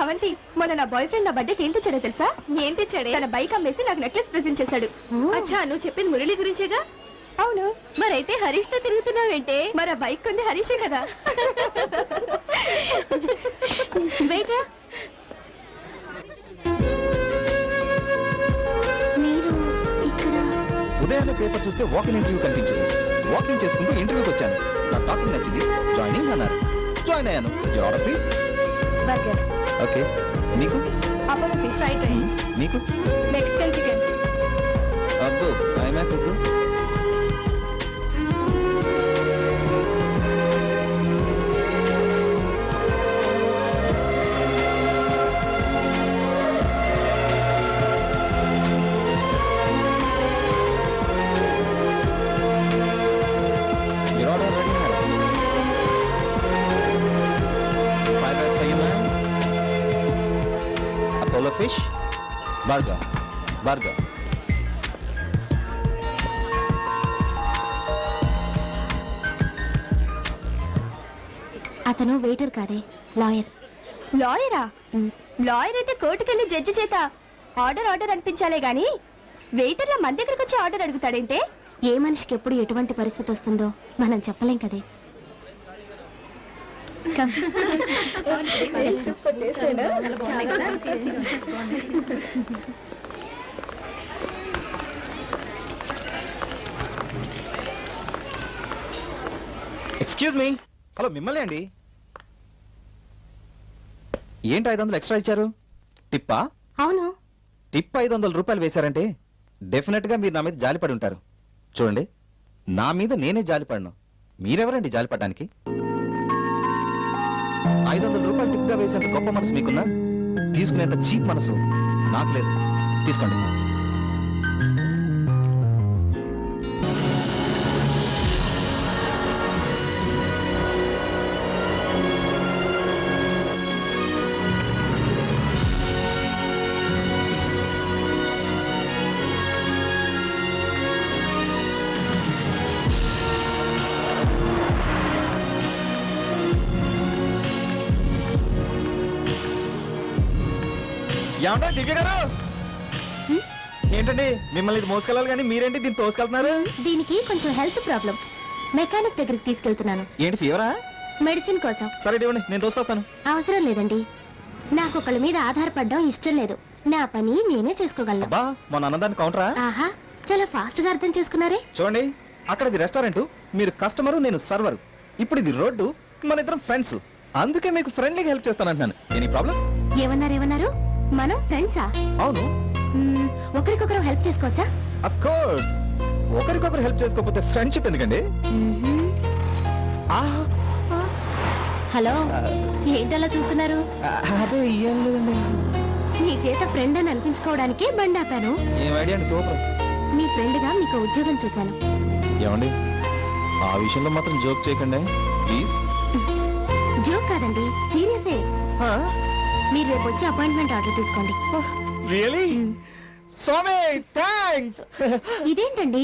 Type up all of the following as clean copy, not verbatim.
అవంతి మొన్న నా boy friend నా బర్త్డేకి ఏం తెచ్చాడో తెలుసా? ఏం తెచ్చాడే? తన బైక్ అమ్మేసి నాకు నెక్లెస్ ప్రెజెంట్ చేశాడు. అచ్చా, నువ్వు చెప్పింది మురళి గురించేగా? అవును. మరైతే హరీష్ తో తిరుగుతున్నావేంటే? మరి ఆ బైక్ కొంది హరీషే కదా. బయట మీరు ఇక్కడ ఉదయాన్నే పేపర్ చూస్తే వాకింగ్ ఇంటర్వ్యూ కనిపించింది. వాకింగ్ చేసుకుంటూ ఇంటర్వ్యూకి వచ్చాను. నా టాకింగ్ నచ్చింది, జాయినింగ్ అన్నారు. జాయిన్ అయ్యాను. Your order please. Burger. Okay. నీకు? Apollo fish fried rice. నీకు? Mexican chicken. అబ్బో, ఐమాక్స్ వద్దు. Fish burger. అతను వెయిటర్ కాదే, లాయర్. లాయరా? లాయర్ అయితే కోర్టుకెళ్ళి జడ్జి చేత ఆర్డర్ అనిపించాలే గాని వెయిటర్ల మన దగ్గరకు వచ్చి ఆర్డర్ అడుగుతాడంటే? ఏ మనిషికి ఎప్పుడు ఎటువంటి పరిస్థితి వస్తుందో మనం చెప్పలేం కదే. Excuse me. హలో, మిమ్మల్ని అండి. ఏంటి 500 ఎక్స్ట్రా ఇచ్చారు? టిప్పా? అవును. టిప్ 500 రూపాయలు వేశారంటే డెఫినెట్ గా మీరు నా మీద జాలిపడి ఉంటారు. చూడండి, నా మీద నేనే జాలిపడను. మీరెవరండి జాలిపడడానికి? 500 రూపాయలు టిప్ గా వేసేంత గొప్ప మనసు మీకున్నా, తీసుకునేంత చీప్ మనసు నాకు లేదు. తీసుకోండి. ఏమంటా దివ్య గారు? ఏంటండి మిమ్మల్ని ఇది మోసుకెళ్ళాలి కానీ మీరేంటి దీన్ని తోసుకెళ్తున్నారు? దీనికి కొంచెం హెల్త్ ప్రాబ్లం, మెకానిక్ దగ్గరికి తీసుకెళ్తున్నాను. ఏంటి ఫీవరా? మెడిసిన్ కోసం. సరే ఇవ్వండి, నేను తోసుకొస్తాను. అవసరం లేదండి, నాకు ఒకళ్ళ మీద ఆధారపడడం ఇష్టం లేదు. నా పని నేనే చేసుకోగలను. అబ్బా, మొన్న అన్నదాన్ని కౌంటరా? ఆహా, చాలా ఫాస్ట్ గా అర్థం చేసుకున్నారే. చూడండి, అక్కడ ఇది రెస్టారెంట్, మీరు కస్టమరు, నేను సర్వర్. ఇప్పుడు ఇది రోడ్డు, మన ఇద్దరం ఫ్రెండ్స్. అందుకే మీకు ఫ్రెండ్లీగా హెల్ప్ చేస్తానంటున్నాను. Any problem? ఏమన్నారు? మనం ఫ్రెండ్సా? అవును. ఒకరికొకరు హెల్ప్ చేసుకోవచ్చా? Of course. ఒకరికొకరు హెల్ప్ చేసుకోకపోతే ఫ్రెండ్షిప్ ఎందుకండి? హలో, ఏంటలా చూస్తున్నారు? అదే ఏం లేదండి. మీ చేత ఫ్రెండ్ అని అనిపించుకోవడానికే బండి ఆపాను. ఏం ఐడియా అండి, సూపర్. మీ ఫ్రెండ్ గా మీకు ఉద్యోగం చేశాను. ఏమండి, ఆ విషయంలో మాత్రం జోక్ చేయకండి ప్లీజ్. జోక్ కాదండి, సీరియసే. మీరు రేపు వచ్చి అపాయింట్మెంట్ ఆర్డర్ తీసుకోండి. రియలీ? స్వామి థాంక్స్. ఇదేంటండి,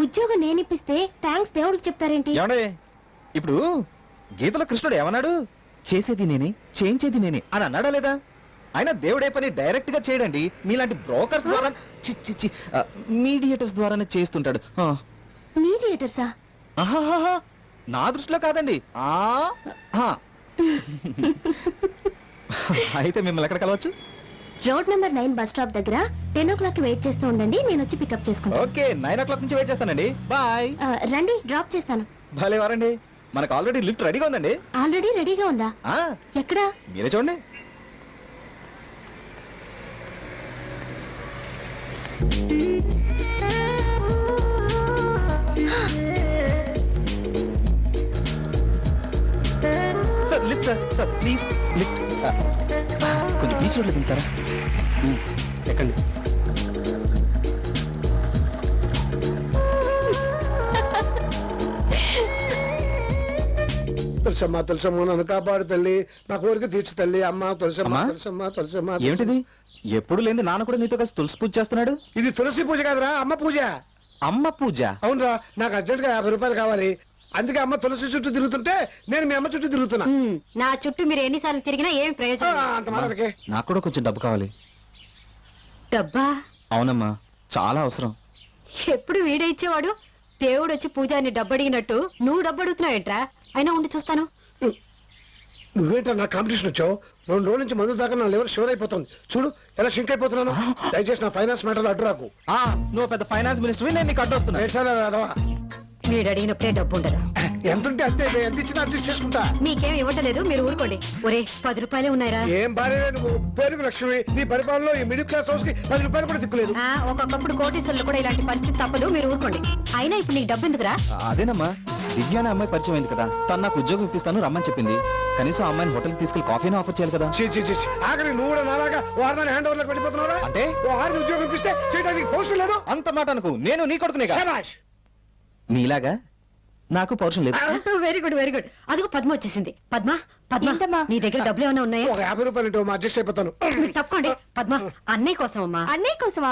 ఉద్యోగం నేను ఇప్పిస్తే థాంక్స్ దేవుడికి చెప్తారేంటి? ఏమండి, ఇప్పుడు గీతలో కృష్ణుడు ఏమన్నాడు? చేసేది నేనే, చేయించేది నేనే అని అన్నాడా లేదా? ఆయన దేవుడే పని డైరెక్ట్ గా చేయడండి, మీలాంటి బ్రోకర్స్ ద్వారా, మీడియేటర్స్ ద్వారానే చేస్తుంటాడు. మీడియేటర్సా? నా దృష్టిలో కాదండి. అయితే మిమ్మల్ని ఎక్కడ కలవచ్చు? రోడ్ నెంబర్ 9 బస్ స్టాప్ దగ్గర 10 o'clock వెయిట్ చేస్తూ ఉండండి, నేను వచ్చి పికప్ చేసుకుంటాను. ఓకే, 9 o'clock నుంచి వెయిట్ చేస్తానండి. బాయ్. రండి, డ్రాప్ చేస్తాను. భలే వారండి, మనకు ఆల్రెడీ లిఫ్ట్ రెడీగా ఉందండి. ఆల్రెడీ రెడీగా ఉందా? ఎక్కడా? మీరే చూడండి. Sir lift, sir please lift. కొంచెం బీచ్ రోడ్లో దిగుతారా? ఎక్కండి. తులసమ్మ నన్ను కాపాడు తల్లి, నా కోరిక తీర్చు తల్లి. అమ్మ తులసమ్మ. ఏమిటిది? ఎప్పుడు లేని నాన్న కూడా నీతో కలిసి తులసి పూజ చేస్తున్నాడు. ఇది తులసి పూజ కాదురా, అమ్మ పూజ. అమ్మ పూజ? అవునరా, నాకు అర్జెంట్ గా 50 రూపాయలు కావాలి. అందుకే అమ్మ తులసి చుట్టూ తిరుగుతుంటే నేను మీ అమ్మ చుట్టూ తిరుగుతున్నా. నా చుట్టూ మీరు ఎన్నిసార్లు తిరిగినా ఏం ఆ, ప్రయోజనం లేదు. అంత మాటలకే. నాకు కూడా కొంచెం డబ్బు కావాలి. డబ్బా అవునమ్మా, చాలా అవసరం. ఎప్పుడు వీడే ఇచ్చేవాడు. దేవుడు వచ్చి పూజారిని డబ్బు అడిగినట్టు నువ్వు డబ్బు అడుగుతున్నావు ఏంట్రా? అయినా ఉండి చూస్తాను. నువ్వేంటో నా కాంపిటీషన్ వచ్చావు. 2 రోజుల నుంచి మందు దాకా నా లివర్ షివర్ అయిపోతుంది. చూడు ఎలా షింక్ అయిపోతున్నాను. దయచేసి నా ఫైనాన్స్ మ్యాటర్ అడ్డు రాకు. నువ్వు పెద్ద ఫైనాన్స్ మినిస్టర్, నేను నీకు అడ్డొస్తున్నా. ఏడ్చాలా రాదవా? వీడు అడిగినప్పుడే డబ్బు ఉండదు. ఎంత ఉంటే అంతే, ఎంత ఇచ్చినా అడ్జస్ట్ చేసుకుంటా. మీకేం ఇవ్వటలేదు, మీరు ఊరుకోండి. ఒరే 10 రూపాయలే ఉన్నాయిరా. ఏం భార్య నువ్వు, పేరుకు లక్ష్మి. నీ పరిపాలనలో ఈ మిడిల్ క్లాస్ హౌస్ కి 10 రూపాయలు కూడా దిక్కులేదు. ఒక్కొక్కప్పుడు కోటీశ్వరులు కూడా ఇలాంటి పరిస్థితి తప్పదు, మీరు ఊరుకోండి. అయినా ఇప్పుడు నీకు డబ్బు ఎందుకురా? అదేనమ్మా, దివ్య అనే అమ్మాయి పరిచయం అయింది కదా, తను నాకు ఉద్యోగం ఇప్పిస్తాను రమ్మని చెప్పింది. కనీసం ఆ అమ్మాయిని హోటల్కి తీసుకెళ్లి కాఫీని ఆఫర్ చేయాలి కదా. చీ, చీ, చీ, చీ. ఆఖరి నువ్వు కూడా నాలాగా వారిని హ్యాండ్ ఓవర్ లో వెళ్ళిపోతున్నారా? అంటే? ఓ ఆరు ఉద్యోగం ఇప్పిస్తే చేయడానికి పౌరుషం లేదు. అంత మాట అనుకు, నేను నీ కొడుకునే కదా. శభాష్. నీలాగా నాకు పౌరుషం లేదు. Very good very good. అదిగో పద్మ వచ్చేసింది. పద్మ పద్మ ఏంటమ్మా? నీ దగ్గర డబ్బులు ఏమైనా ఉన్నాయా? ఒక 50 రూపాయలు ఇటు అడ్జస్ట్ అయిపోతాను. మీరు తప్పుకోండి. పద్మ అన్నయ్య కోసం అమ్మా. అన్నయ్య కోసమా?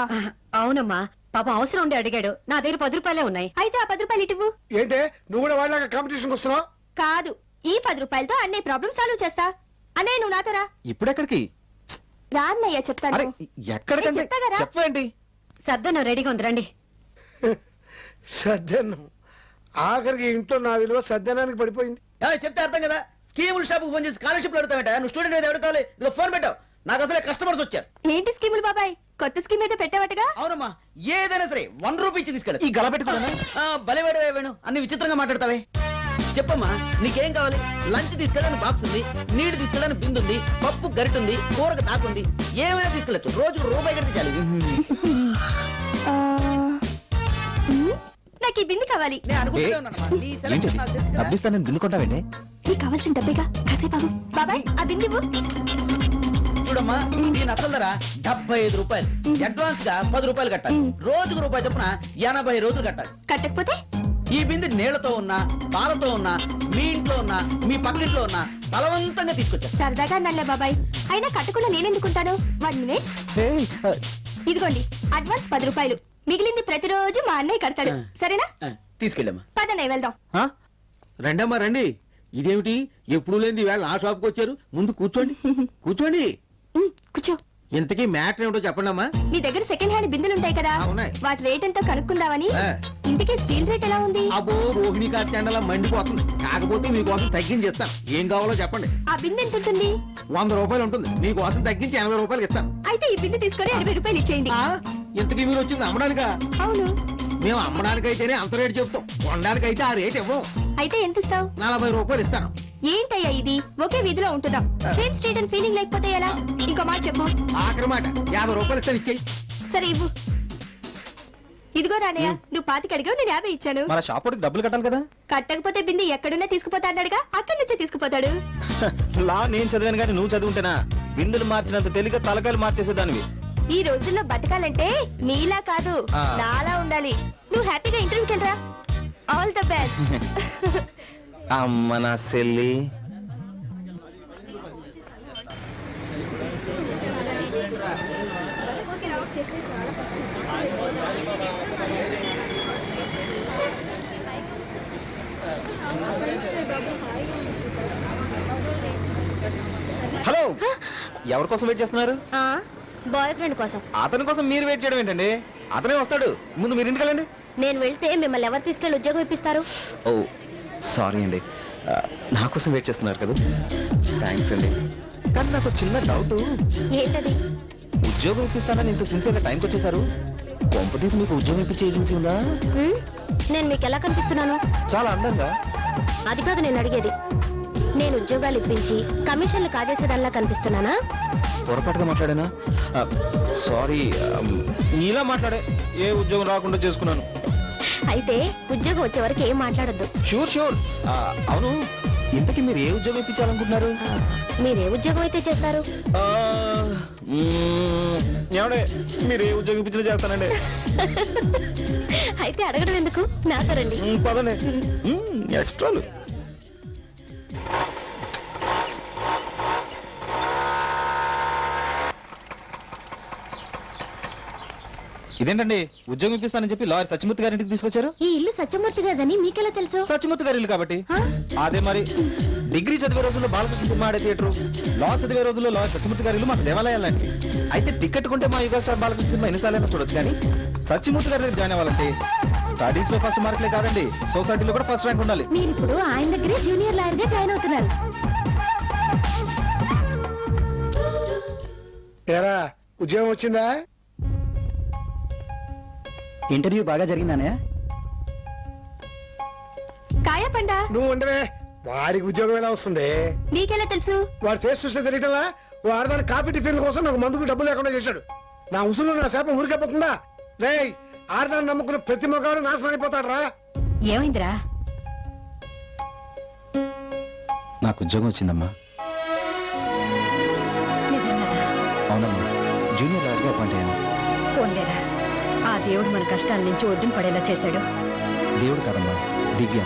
అవునమ్మా, పాపం అవసరం ఉండి అడిగాడు. నా దగ్గర 10 రూపాయలే ఉన్నాయి. అయితే ఆ 10 రూపాయలు ఇటువు. ఏంటే నువ్వు కూడా వాళ్ళగా కాంపిటీషన్ వస్తున్నావు? కాదు, ఈ 10 రూపాయలతో అన్నయ్య ప్రాబ్లం సాల్వ్ చేస్తా. అన్నయ్య నువ్వు నాతో రా. ఇప్పుడెక్కడికి? రా అన్నయ్య, చెప్తాను. అరే ఎక్కడికంటే నేను చెప్తా కదా. చెప్పండి. సర్దను రెడీగా ఉంది రండి. సద్యనం. ఆఖరికి ఇంట్లో నా విలువ సద్యనానికి పడిపోయింది. చెప్తే అర్థం కదా. స్కీముల షాప్ ఫోన్ చేసి స్కాలర్షిప్ అడుగుతావేట. నువ్వు స్టూడెంట్ మీద ఎవరు కావాలి? ఇదిగో ఫోన్ పెట్టావు. నాకు అసలే కస్టమర్స్ వచ్చారు. ఏంటి స్కీములు బాబాయ్? కొత్త స్కీమ్ ఏదో పెట్టావటగా? అవునమ్మా, ఏదైనా సరే 1 రూపీ ఇచ్చి తీసుకెళ్ళి. ఈ గల పెట్టుకున్నా బలివాడే వేణు, అన్ని విచిత్రంగా మాట్లాడతావే. చెప్పమ్మా, నీకేం కావాలి? లంచ్ తీసుకెళ్ళడానికి బాక్స్ ఉంది, నీళ్లు తీసుకెళ్ళడానికి బిందు ఉంది, పప్పు గరిట ఉంది, కూరకు దాకుంది. ఏమైనా తీసుకెళ్ళచ్చు. రోజుకు రూపాయి కడితే చాలు. ఆ, నాకు ఈ బింది కావాలి. నేను అనుకుంటూనే ఉన్నానమ్మా. నీ ఏంటి సెలక్షన్ నాకు తెలుసు కదా. డబ్బిస్తానని దున్నుకుంటావేంటి? నీకు కావాల్సిన డబ్బేగా, కాసేపు ఆగు. బాబాయ్ ఆ బింది ఇవ్వు. చూడమ్మా, దీని అసలు ధర 75 రూపాయలు. అడ్వాన్స్ గా 10 రూపాయలు కట్టాలి. రోజుకు రూపాయి చొప్పున 80 రోజులు కట్టాలి. కట్టకపోతే ఈ బిందె నీళ్లతో ఉన్నా, పాలతో ఉన్నా, మీ ఇంట్లో ఉన్నా, మీ పక్కింట్లో ఉన్నా బలవంతంగా తీసుకొచ్చారు. సరదాగా అన్నాలే బాబాయ్. అయినా కట్టకుండా నేనెందుకుంటాను? 1 మినిట్. ఏయ్, ఇదిగోండి అడ్వాన్స్ 10 రూపాయలు. మిగిలింది ప్రతిరోజు మా అన్నయ్య కడతాడు. సరేనా? తీసుకెళ్ళమ్మా. పదన్నయ్య వెళ్దాం. రండమ్మా రండి. ఇదేమిటి ఎప్పుడు లేని వేళ నా షాప్కి వచ్చారు? ముందు కూర్చోండి కూర్చోండి. కూర్చో. ఇంతకీ మ్యాటర్ ఏమిటో చెప్పండమ్మా. మీ దగ్గర సెకండ్ హ్యాండ్ బిందులు ఉంటాయి కదా, ఆ, ఉన్నాయి. వాటి రేట్ ఎంతో కనుక్కుందామని. ఆ. ఇంటికి స్టీల్ రేట్ ఎలా ఉంది? అబ్బో రోహిణి కార్తెండలా మండిపోతుంది. కాకపోతే మీకోసం తగ్గించి ఇస్తాను. ఏం కావాలో చెప్పండి. ఆ బిందె ఎంత ఉంటుంది? 100 రూపాయలు ఉంటుంది. మీకోసం తగ్గించి 80 రూపాయలు ఇస్తాను. అయితే ఈ బిందె తీసుకొని 80 రూపాయలు ఇచ్చేయండి. ఆ, ఇంతకీ మీరు వచ్చింది అమ్మడానికా? అవును. మేము అమ్మడానికైతేనే అంత రేటు చెప్తాం. కొనడానికైతే ఆ రేట్ ఇవ్వం. అయితే ఎంత ఇస్తావు? 40 రూపాయలు ఇస్తాను. ఏంటయ్యా ఇది? ఒకే వీధిలో ఉంటున్నాం. సేమ్ స్ట్రీట్ అని ఫీలింగ్ లేకపోతే ఎలా? ఇంకో మాట చెప్పు. ఆఖరి మాట 50 రూపాయలు ఇస్తాను. ఇచ్చేయి. సరే ఇవ్వు. ఇదిగో రానయ్య, నువ్వు 25 అడిగావు, నేను 50 ఇచ్చాను. మన షాప్ వాడికి డబ్బులు కట్టాలి కదా. కట్టకపోతే బిందె ఎక్కడున్నా తీసుకుపోతా అన్నాడుగా, అక్కడి నుంచే తీసుకుపోతాడు. లా నేను చదివాను కానీ నువ్వు చదువుంటేనా బిందులు మార్చినంత తేలిక తలకాయలు మార్చేసేదానివి. ఈ రోజుల్లో బతకాలంటే నీలా కాదు, ఆ. నాలా ఉండాలి. నువ్వు హ్యాపీగా ఇంటర్వ్యూకి వెళ్ళరా. All the best. అమ్మ నా సెల్లి. హలో, ఎవరి కోసం వెయిట్ చేస్తున్నారు? బాయ్ ఫ్రెండ్ కోసం. అతని కోసం మీరు వెయిట్ చేయడం ఏంటండి? అతనే వస్తాడు. ముందు మీరు ఇంటికి వెళ్ళండి. నేను వెళ్తే మిమ్మల్ని ఎవరు తీసుకెళ్ళి ఉద్యోగం ఇప్పిస్తారు? ఓ సారీ అండి, నా కోసం వెయిట్ చేస్తున్నారు కదా. థ్యాంక్స్ అండి. కానీ నాకు చిన్న డౌట్. ఏంటది? ఉద్యోగం ఇప్పిస్తానని ఇంత సిన్సియర్గా టైంకి వచ్చేసారు. కొంప తీసి మీకు ఉద్యోగం ఇప్పించే ఏజెన్సీ ఉందా? నేను మీకు ఎలా కనిపిస్తున్నాను? చాలా అందంగా. అది కాదు నేను అడిగేది. నేను ఉద్యోగాలు ఇప్పించి కమిషన్లు కాజేసేదానిలా కనిపిస్తున్నానా? పొరపాటుగా మాట్లాడానా? సారీ, నీలా మాట్లాడే ఏ ఉద్యోగం రాకుండా చేసుకున్నాను. అయితే ఉద్యోగం వచ్చే వరకు ఏం మాట్లాడొద్దు. Sure sure. అవును, ఇంతకీ మీరు ఏ ఉద్యోగం ఇప్పించాలనుకుంటున్నారు? మీరే ఉద్యోగం అయితే చేస్తారు? ఏమండే, మీరు ఏ ఉద్యోగం ఇప్పించినా చేస్తానండి. అయితే అడగడం ఎందుకు, నాతో రండి. పదండి. ఎక్స్ట్రాలు. ఇదేంటండి ఉద్యోగం ఇప్పిస్తానని చెప్పి లాయర్ సత్యమూర్తి గారింటికి తీసుకొచ్చారు? ఈ ఇల్లు సత్యమూర్తి గారిదని మీకెలా తెలుసు? సత్యమూర్తి గారి ఇల్లు కాబట్టి. ఆ? అదే మరి డిగ్రీ చదివే రోజుల్లో బాలకృష్ణ సినిమా ఆడే థియేటర్, లా చదివే రోజుల్లో లాయర్ సత్యమూర్తి గారి ఇల్లు మాకు దేవాలయాలండి. అయితే టికెట్ కొంటే మా యుగ స్టార్ బాలకృష్ణ సినిమా ఎన్నిసార్లైనా చూడొచ్చు, కానీ సత్యమూర్తి గారి దగ్గర జాయిన్ అవ్వాలంటే స్టడీస్ లో ఫస్ట్ మార్కులే కాదండి, సొసైటీలో కూడా ఫస్ట్ ర్యాంక్ ఉండాలి. మీరు ఇప్పుడు ఆయన దగ్గరే జూనియర్ లాయర్ గా జాయిన్ అవుతున్నారు. ఏరా ఉద్యోగం వచ్చిందా? ఇంటర్వ్యూ బాగా జరిగిందానే? కాయా పండా నువ్వు ఉండవే, వాడికి ఉద్యోగం ఎలా వస్తుంది? నీకెలా తెలుసు? వాడు ఫేస్ చూస్తే తెలియటలా వాడదాని కాఫీ టిఫిన్ కోసం నాకు మందుకు డబ్బులు లేకుండా చేశాడు. నా ఉసులు నా శాపం ఊరికెప్పకుండా రే ఆడదాన్ని నమ్ముకున్న ప్రతి మగాడు నాశనం అయిపోతాడు రా. ఏమైందిరా? నాకు ఉద్యోగం వచ్చిందమ్మా. నిజంగానా? అవునమ్మా, జూనియర్ లాయర్గా అపాయింట్ అయ్యాను. పోన్లేరా, ఆ దేవుడు మన కష్టాల నుంచి ఒడ్డున పడేలా చేశాడు. దేవుడు కాదమ్మా, దివ్య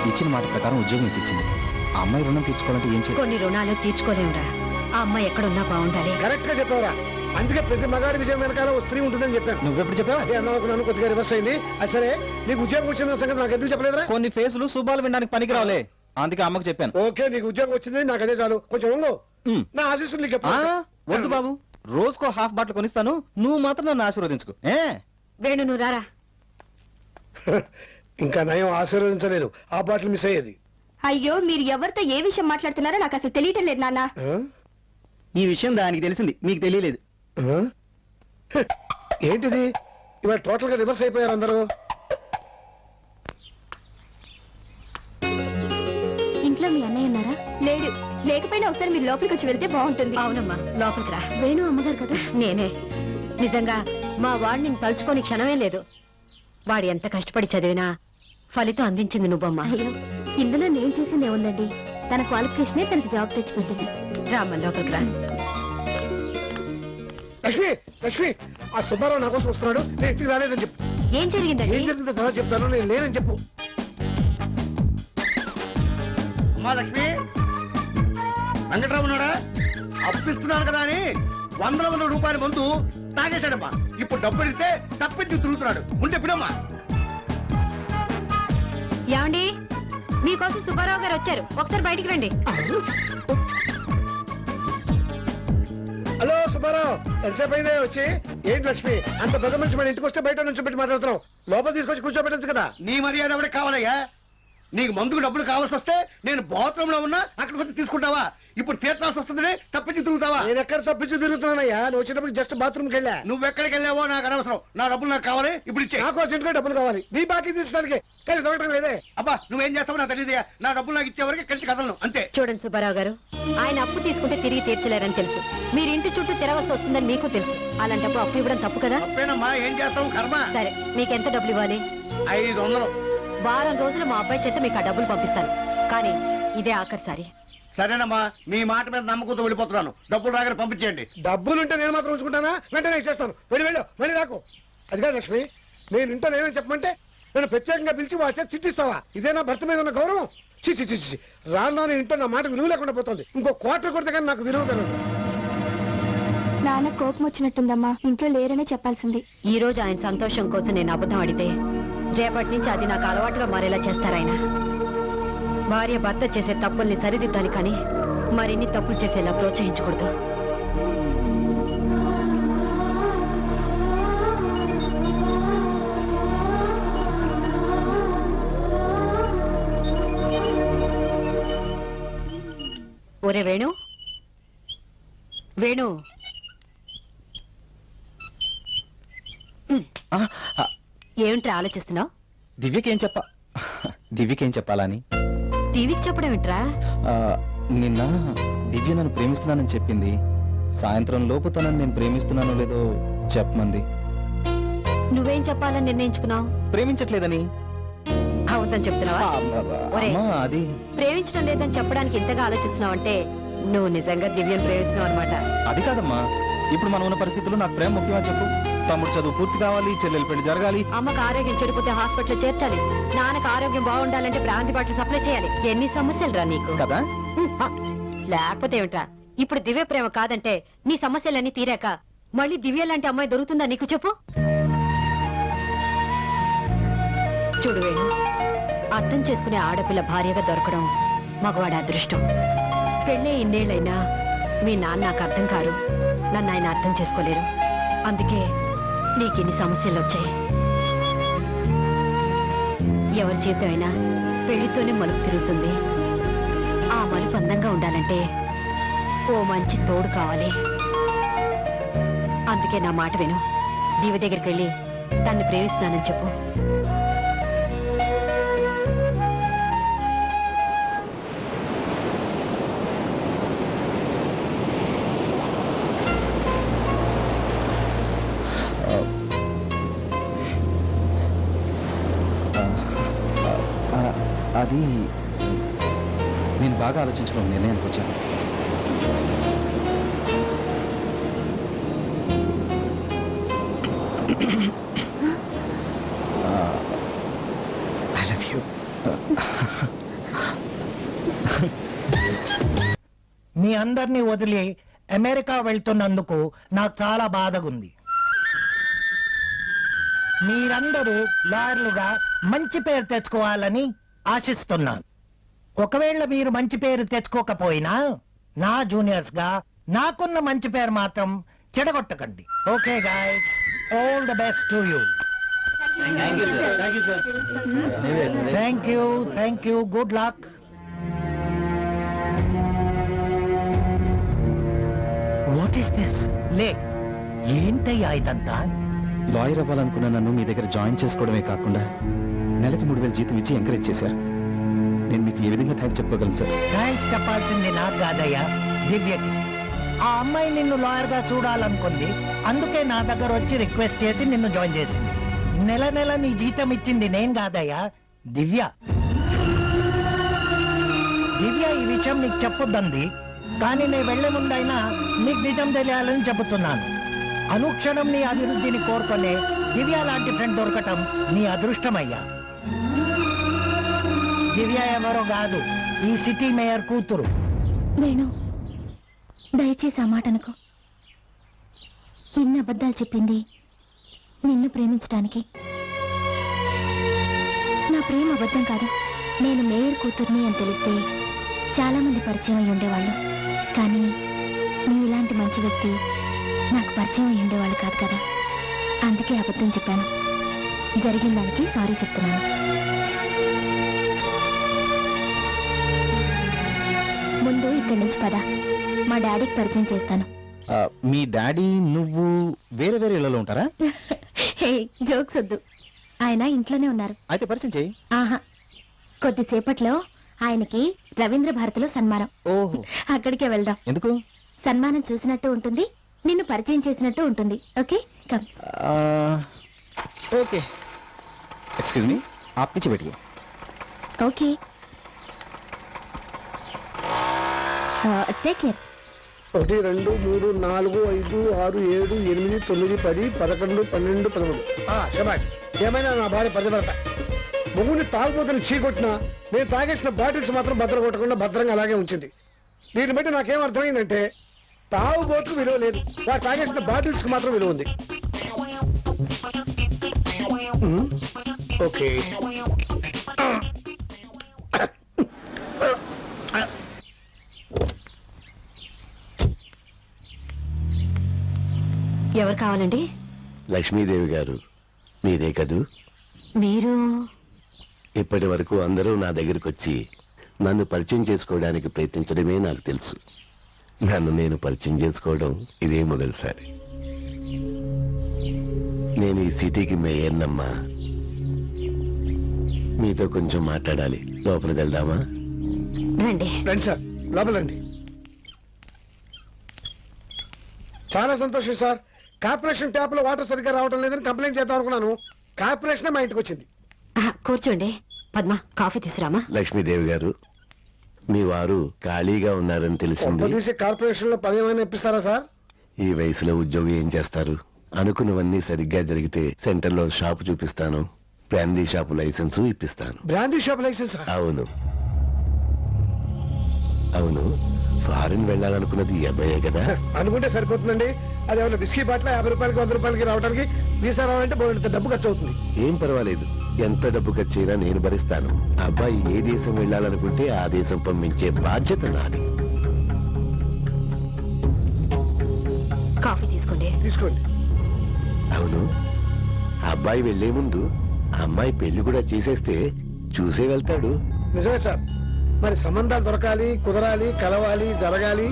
ఇచ్చిన మాట ప్రకారం ఉద్యోగం ఇప్పించింది. ఆ అమ్మాయి రుణం తీర్చుకోవాలంటే ఏం చేయాలి? కొన్ని రుణాలు తీర్చుకోలేమురా. ఆ అమ్మాయి ఎక్కడున్నా బాగుండాలి. కరెక్ట్ గా చెప్పావురా. అందుకే ప్రతి మగాడి విజయం వెనకాల ఓ స్త్రీ ఉంటుందని చెప్పాను. నువ్వెప్పుడు చెప్పావు? అదే అన్నాను, కొద్దిగా రివర్స్ అయింది. అది సరే, నీకు ఉద్యోగం వచ్చిన సంగతి నాకు ఎందుకు చెప్పలేదురా? కొన్ని ఫేసులు శుభాలు వినడానికి పనికి రావులే, అందుకే అమ్మకు చెప్పాను. ఓకే, నీకు ఉద్యోగం వచ్చింది, నాకు అదే చాలు. కొంచెం ఉండు. ఉమ్. నా ఆశీస్సులు నీకు ఆ, చెప్పు. వద్దు బాబు, రోజుకో హాఫ్ బాటిల్ కొనిస్తాను, నువ్వు మాత్రం నన్ను ఆశీర్వదించుకో. వేణు నువ్వు రారా. ఇంకా నయం ఆశీర్వదించలేదు, ఆ బాటిల్ మిస్ అయ్యేది. అయ్యో, మీరు ఎవరితో ఏ విషయం మాట్లాడుతున్నారో నాకు అసలు తెలియటం లేదు నాన్న. ఆ? ఈ విషయం దానికి తెలిసింది, మీకు తెలియలేదు. ఆ? ఏంటిది ఇవాళ టోటల్ గా రివర్స్ అయిపోయారు అందరూ. ఇంట్లో మీ అన్నయ్య ఉన్నారా? లేడు. లేకపోయినా ఒకసారి మీరు లోపలికి వచ్చి వెళ్తే బాగుంటుంది. అవునమ్మా, లోపలికి రా. వేణు అమ్మగారు కదా? నేనే. నిజంగా మా వాడిని నేను తలుచుకోని క్షణమే లేదు. వాడు ఎంత కష్టపడి చదివినా ఫలితం అందించింది నువ్వమ్మా. అయ్యో, ఇందులో నేను చేసింది ఏముందండి, తన క్వాలిఫికేషనే తనకి జాబ్ తెచ్చిపెట్టింది. రామ్మ లోపలికి రా. లక్ష్మి, లక్ష్మి, ఆ సుబ్బారావు నా కోసం వస్తున్నాడు, నేను ఇంటికి రాలేదని చెప్పు. ఏం జరిగిందండి? ఏం జరిగిందో తర్వాత చెప్తాను, నేను లేనని చెప్పు. అమ్మా లక్ష్మి, వెంకట్రావు ఉన్నాడా? అప్పిస్తున్నాను కదా అని వందల రూపాయల మందు తాగేశాడమ్మా. ఇప్పుడు డబ్బులు ఇస్తే తప్పించి తిరుగుతున్నాడు. ఉంటే పిడమ్మా. ఏమండి, మీకోసం సుబ్బారావు గారు వచ్చారు, ఒకసారి బయటికి రండి. హలో సుబ్బారావు, ఎంతసేపు అయిందే వచ్చి? ఏంటి లక్ష్మి, అంత పెద్ద మనిషి మన ఇంటికి వస్తే బయట నుంచి పెట్టి మాట్లాడుతున్నావు, లోపల తీసుకొచ్చి కూర్చోబెట్టచ్చు కదా. నీ మర్యాద ఎవరికి కావాలయ్యా? నీకు మందుకు డబ్బులు కావాల్సి వస్తే నేను బాత్రూమ్ లో ఉన్నా అక్కడికి వచ్చి తీసుకుంటావా? ఇప్పుడు తీర్చాల్సి వస్తుందని తప్పించి తిరుగుతావా? నేను ఎక్కడ తప్పించి తిరుగుతున్నానయ్యా, నువ్వు వచ్చినప్పుడు జస్ట్ బాత్రూమ్కి వెళ్ళా. నువ్వెక్కడికి వెళ్ళావో నాకు అనవసరం. నా డబ్బులు నాకు కావాలి, ఇప్పుడు ఇచ్చే. నాకు అర్జెంట్గా డబ్బులు కావాలి, నీ బాకీ తీసుకోవడానికి, కానీ దొరకడం లేదే. అబ్బా, నువ్వేం చేస్తావో నాకు తెలియదయా. నా డబ్బులు నాకు ఇచ్చే వరకు కలిసి కదలను, అంతే. చూడండి సుబ్బారావు గారు, ఆయన అప్పు తీసుకుంటే తిరిగి తీర్చలేరని తెలుసు. మీరు ఇంటి చుట్టూ తిరగవలసి వస్తుందని మీకు తెలుసు. అలాంటప్పుడు అప్పు ఇవ్వడం తప్పు కదా. తప్పేనమ్మా, ఏం చేస్తావు కర్మ. సరే, మీకెంత డబ్బులు ఇవ్వాలి? 500. వారం రోజులు మా అబ్బాయి చేత మీకు ఆ డబ్బులు పంపిస్తాను, కానీ ఇదే ఆఖరిసారి. సరేనమ్మా, మీ మాట మీద నమ్మకంతో వెళ్ళిపోతున్నాను. డబ్బులు రాగానే పంపించేయండి. డబ్బులుంటే నేను మాత్రం ఉంచుకుంటానా? వెంటనే ఇచ్చేస్తాను. వెళ్ళు, మళ్ళీ రాకు. అదిగా లక్ష్మి, నేను ఇంట్లో నేనేం చెప్పమంటే నేను ప్రత్యేకంగా పిలిచి వాటి చిట్టిస్తావా? ఇదేనా భర్త మీద ఉన్న గౌరవం? చిచ్చి రాను ఇంట్లో నా మాట విలువ లేకుండా పోతుంది. ఇంకో క్వార్టర్ కొడితే కానీ నాకు విలువ పెరగదు. నాన్న కోపం వచ్చినట్టుందమ్మా, ఇంట్లో లేరనే చెప్పాల్సింది. ఈ రోజు ఆయన సంతోషం కోసం నేను అబద్ధం ఆడితే రేపటి నుంచి అది నాకు అలవాటుగా మారేలా చేస్తారాయన. భార్య భర్త చేసే తప్పుల్ని సరిదిద్దాలి, కానీ మరిన్ని తప్పులు చేసేలా ప్రోత్సహించకూడదు. ఒరే వేణు, వేణు, ఏమిట్రా ఆలోచిస్తున్నావు? దివ్యకేం చెప్పాలని? టీవీకి చెప్పడం ఏంట్రా? ఆ, నిన్న దివ్య నన్ను ప్రేమిస్తున్నానని చెప్పింది. సాయంత్రం లోపు తనని నేను ప్రేమిస్తున్నానో లేదో చెప్పమంది. నువ్వేం చెప్పాలని నిర్ణయించుకున్నావు? ప్రేమించట్లేదని. అవుతుందని చెప్తున్నావా? ఒరేయ్, అమ్మా, అది ప్రేమించడం లేదని చెప్పడానికి ఇంతగా ఆలోచిస్తున్నావంటే నువ్వు నిజంగా దివ్యను ప్రేమిస్తున్నావు అనమాట. అది కాదమ్మా, ఇప్పుడు మనం ఉన్న పరిస్థితుల్లో నాకు ప్రేమ ముఖ్యమని చెప్పు. తమ్ముడు చదువు పూర్తి కావాలి, చెల్లెలు పెళ్లి జరగాలి. అమ్మకు ఆరోగ్యం చెడిపోతే హాస్పిటల్ చేర్చాలి, నాన్నకు ఆరోగ్యం బాగుండాలంటే బ్రాంతి బాటిల్ సప్లై చేయాలి. ఎన్ని సమస్యలు రా నీకు. కదా? లేకపోతే ఏమిట్రా, ఇప్పుడు దివ్య ప్రేమ కాదంటే నీ సమస్యలన్నీ తీరాక మళ్ళీ దివ్య లాంటి అమ్మాయి దొరుకుతుందా నీకు చెప్పు? చూడు వేణు, అర్థం చేసుకునే ఆడపిల్ల భార్యగా దొరకడం మగవాడి అదృష్టం. పెళ్ళే ఇన్నేళ్ళైనా మీ నాన్న నాకు అర్థం కారు, నన్ను ఆయన అర్థం చేసుకోలేరు. అందుకే నీకు ఇన్ని సమస్యలు వచ్చాయి. ఎవరి జీవితం అయినా పెళ్లితోనే మలుపు తిరుగుతుంది. ఆ మలుపు అందంగా ఉండాలంటే ఓ మంచి తోడు కావాలి. అందుకే నా మాట విను, దీవి దగ్గరికి వెళ్ళి తన్ని ప్రేమిస్తున్నానని చెప్పు. అది నేను బాగా ఆలోచించుకున్న నిర్ణయానికి వచ్చాను. I love you. మీ అందరినీ వదిలి అమెరికా వెళ్తున్నందుకు నాకు చాలా బాధగుంది. మీరందరూ లాయర్లుగా మంచి పేరు తెచ్చుకోవాలని ఆశిస్తున్నాను. ఒకవేళ మీరు మంచి పేరు తెచ్చుకోకపోయినా నా జూనియర్స్ గా నాకున్న మంచి పేరు మాత్రం చెడగొట్టకండి. Okay guys, all the best to you. Thank you, good luck. What is this? లే, ఏంటయ్యా ఇదంతా? లాయర్ అవ్వాలనుకున్న నన్ను మీ దగ్గర జాయిన్ చేసుకోవడమే కాకుండా నెలకి 3,000 జీతం ఇచ్చి ఎంకరేజ్ చేశారు. నేను మీకు ఏ విధంగా థ్యాంక్స్ చెప్పుకోగలను సార్? థ్యాంక్స్ చెప్పాల్సింది నాకు కాదయ్యా, దివ్యకి. ఆ అమ్మాయి నిన్ను లాయర్ గా చూడాలనుకుంది, అందుకే నా దగ్గర వచ్చి రిక్వెస్ట్ చేసి నిన్ను జాయిన్ చేసింది. నెల నెల నీ జీతం ఇచ్చింది నేను కాదయ్యా, దివ్య. దివ్య ఈ విషయం నీకు చెప్పొద్దంది, కానీ నేను వెళ్లే ముందైనా నీకు నిజం తెలియాలని చెబుతున్నాను. అనుక్షణం నీ అభివృద్ధిని కోరుకునే దివ్య లాంటి ఫ్రెండ్ దొరకటం నీ అదృష్టమయ్యా. దివ్య ఎవరో కాదు, ఈ సిటీ మేయర్ కూతురు. వేణు, దయచేసి ఆ మాట అనుకో. ఎన్ని అబద్ధాలు చెప్పింది నిన్ను ప్రేమించడానికి. నా ప్రేమ అబద్ధం కాదు. నేను మేయర్ కూతుర్ని అని తెలిస్తే చాలా మంది పరిచయం అయి ఉండేవాళ్ళు, కానీ నువ్వు ఇలాంటి మంచి వ్యక్తి నాకు పరిచయం అయి ఉండేవాళ్ళు కాదు కదా. అందుకే అబద్ధం చెప్పాను. జరిగిన దానికి సారీ చెప్తున్నాను. ముందు ఇక్కడి నుంచి పద, మా డాడీకి పరిచయం చేస్తాను. మీ డాడీ నువ్వు వేరే వేరే ఇళ్లలో ఉంటారా? హే, జోక్స్ వద్దు. ఆయన ఇంట్లోనే ఉన్నారు. అయితే పరిచయం చేయి. ఆహా, కొద్దిసేపట్లో ఆయనకి రవీంద్ర భారతిలో సన్మానం. ఓహో, అక్కడికే వెళ్దాం. ఎందుకు? సన్మానం చూసినట్టు ఉంటుంది, నిన్ను పరిచయం చేసినట్టు ఉంటుంది. Okay, come. Okay, excuse me, आप पीछे बैठिए. Okay, take care. 1 2 3 4 5 6 7 8 9 10 11 12 13. శబాష్. ఏమైనా నా భార్య పరిచయపడతా. మొగుడిని తాగుబోతుని చీకొట్టినా నేను తాగేసిన బాటిల్స్ మాత్రం భద్ర కొట్టకుండా భద్రంగా అలాగే ఉంచింది. దీన్ని బట్టి నాకేం అర్థమైందంటే తాగుబోతుకు విలువ లేదు, వాడు తాగేసిన బాటిల్స్ కి మాత్రం విలువ ఉంది. ఓకే, ఎవరు కావాలండి? లక్ష్మీదేవి గారు మీరే కదూ? మీరు ఇప్పటి వరకు అందరూ నా దగ్గరికి వచ్చి నన్ను పరిచయం చేసుకోవడానికి ప్రయత్నించడమే నాకు తెలుసు. నన్ను నేను పరిచయం చేసుకోవడం ఇదే మొదటిసారి. నేను ఈ సిటీకి మేయన్నమ్మా. మీతో కొంచెం మాట్లాడాలి. లోపలికి వెళ్దామా? రండి. రండి సార్, లోపలండి. చాలా సంతోషం సార్. కార్పొరేషన్ ట్యాప్ లో వాటర్ సరిగ్గా రావడం లేదని కంప్లైంట్ చేద్దాం అనుకున్నాను. కార్పొరేషన్ మా ఇంటికి వచ్చింది. కూర్చోండి. పద్మ, కాఫీ తీసురామా? లక్ష్మీదేవి గారు, మీ వారు ఖాళీగా ఉన్నారని తెలిసింది. తీసి కార్పొరేషన్ లో పని ఏమైనా ఇప్పిస్తారా సార్? ఈ వయసులో ఉద్యోగం ఏం చేస్తారు? అనుకున్నవన్నీ సరిగ్గా జరిగితే సెంటర్లో షాపు చూపిస్తాను, బ్రాందీ షాపు లైసెన్సు ఇప్పిస్తాను. Brandy shop license? అవును అవును, ఫారిన్ వెళ్ళాలనుకున్నది ఈ అబ్బాయే కదా? అనుకుంటే సరిపోతుందండి. అది ఏమైనా బిస్కీ బాట్ల 50 రూపాయలకి 100 రూపాయలకి రావడానికి వీసా రావాలంటే బోలెడంత డబ్బు ఖర్చు అవుతుంది. ఏం పర్వాలేదు, ఎంత డబ్బు ఖర్చైనా నేను భరిస్తాను. అబ్బాయి ఏ దేశం వెళ్ళాలనుకుంటే ఆ దేశం పంపించే బాధ్యత నాది. కాఫీ తీసుకోండి. తీసుకోండి. అవును, అబ్బాయి వెళ్లే ముందు అమ్మాయి పెళ్లి కూడా చేసేస్తే చూసే వెళ్తాడు. నిజమే సార్. మరి సంబంధాలు దొరకాలి, కుదరాలి, కలవాలి, జరగాలి.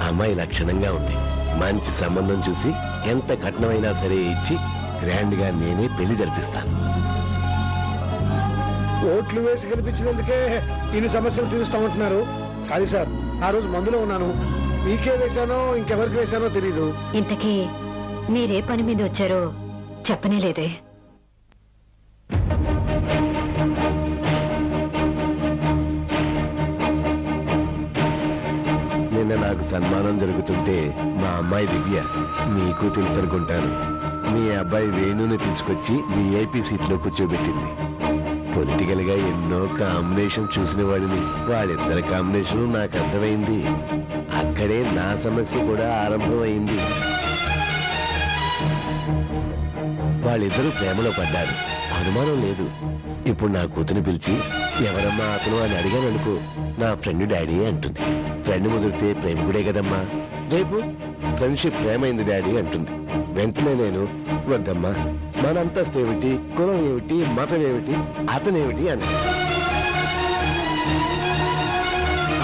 అమ్మాయి లక్షణంగా ఉంది. మంచి సంబంధం చూసి ఎంత కట్నమైనా సరే ఇచ్చి గ్రాండ్ గా నేనే పెళ్లి జరిపిస్తాను. ఓట్లు వేసి గెలిపించినందుకే ఇన్ని సమస్యలు తీరుస్తామంటున్నారు. సారీ సార్, ఆ రోజు మందులో ఉన్నాను. మీకే వేశానో ఇంకెవరికి వేశానో తెలీదు. ఇంతకీ మీరే పని మీద వచ్చారో చెప్పనే లేదే. నిన్న నాకు సన్మానం జరుగుతుంటే మా అమ్మాయి దివ్య, మీకు తెలుసు అనుకుంటాను, మీ అబ్బాయి వేణుని తీసుకొచ్చి VIP సీట్లో కూర్చోబెట్టింది. పొలిటికల్ గా ఎన్నో కాంబినేషన్ చూసిన వాడిని. వాళ్ళిద్దరి కాంబినేషన్ నాకు అర్థమైంది. అక్కడే నా సమస్య కూడా ఆరంభమైంది. వాళ్ళిద్దరూ ప్రేమలో పడ్డారు, అనుమానం లేదు. ఇప్పుడు నా కూతుని పిలిచి ఎవరమ్మా అతను అని అడిగాను అనుకో, నా ఫ్రెండ్ డాడీ అంటుంది. ఫ్రెండ్ ముదిరితే ప్రేమికుడే కదమ్మా, రేపు ఫ్రెండ్షిప్ ప్రేమైంది డాడీ అంటుంది. వెంటనే నేను వద్దమ్మా, మన అంతస్తు ఏమిటి, కులం ఏమిటి, మతం ఏమిటి, అతనేమిటి అని.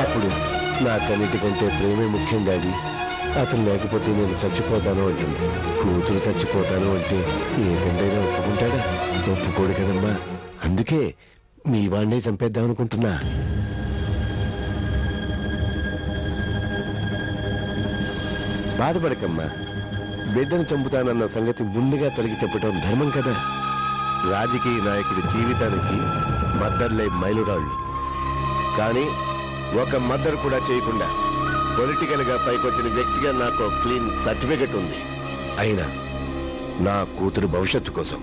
అప్పుడు నాకన్నిటికంటే ప్రేమే ముఖ్యం డాడీ, అతను లేకపోతే నేను చచ్చిపోతాను అంటుంది. కూతురు చచ్చిపోతాను అంటే ఏ తండ్రైనా ఒప్పుకుంటాడా? ఒప్పుకోడు కదమ్మా. అందుకే మీ వాడినే చంపేద్దాం అనుకుంటున్నా. బాధపడకమ్మా, బిడ్డను చంపుతానన్న సంగతి ముందుగా తొలగి చెప్పటం ధర్మం కదా. రాజకీయ నాయకుడి జీవితానికి మద్దర్లే మైలురాళ్ళు. కానీ ఒక మద్దరు కూడా చేయకుండా పొలిటికల్ గా పైకొచ్చిన వ్యక్తిగా నాకు క్లీన్ సర్టిఫికెట్ ఉంది. అయినా నా కూతురు భవిష్యత్తు కోసం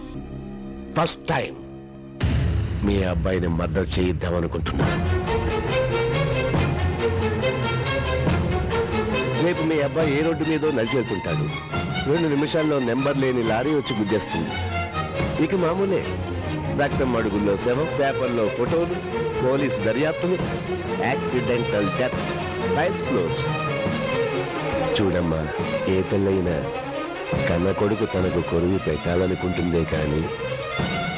ఫస్ట్ టైం మీ అబ్బాయిని మద్దతు చేయిద్దామనుకుంటున్నా. రేపు మీ అబ్బాయి ఏ రోడ్డు మీదో నడిచి వెళ్తుంటాడు. 2 నిమిషాల్లో నెంబర్ లేని లారీ వచ్చి గుద్దేస్తుంది. ఇక మామూలే, రక్తం అడుగుల్లో శవం, పేపర్లో ఫోటోలు, పోలీసు దర్యాప్తులు, యాక్సిడెంటల్ డెత్, ఫైల్స్ క్లోజ్. చూడమ్మా, ఏ తల్లైనా కన్న కొడుకు తనకు కొరువు పెట్టాలనుకుంటుందే కానీ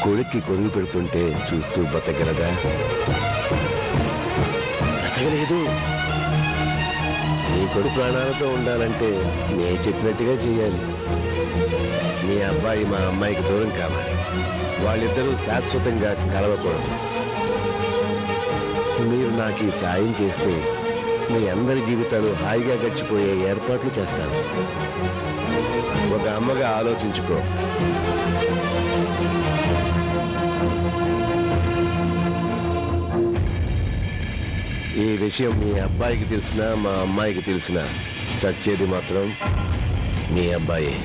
కొడుక్కి కొరువు పెడుతుంటే చూస్తూ బతకగలదా? బతకలేదు. నీ కొడుకు ప్రాణాలతో ఉండాలంటే నే చెప్పినట్టుగా చేయాలి. మీ అబ్బాయి మా అమ్మాయికి దూరం కావాలి. వాళ్ళిద్దరూ శాశ్వతంగా కలవకూడదు. మీరు నాకు ఈ సాయం చేస్తే మీ అందరి జీవితాలు హాయిగా గడిచిపోయే ఏర్పాట్లు చేస్తాను. ఒక అమ్మగా ఆలోచించుకో. ఈ విషయం మీ అబ్బాయికి తెలిసినా మా అమ్మాయికి తెలిసినా చచ్చేది మాత్రం మీ అబ్బాయే.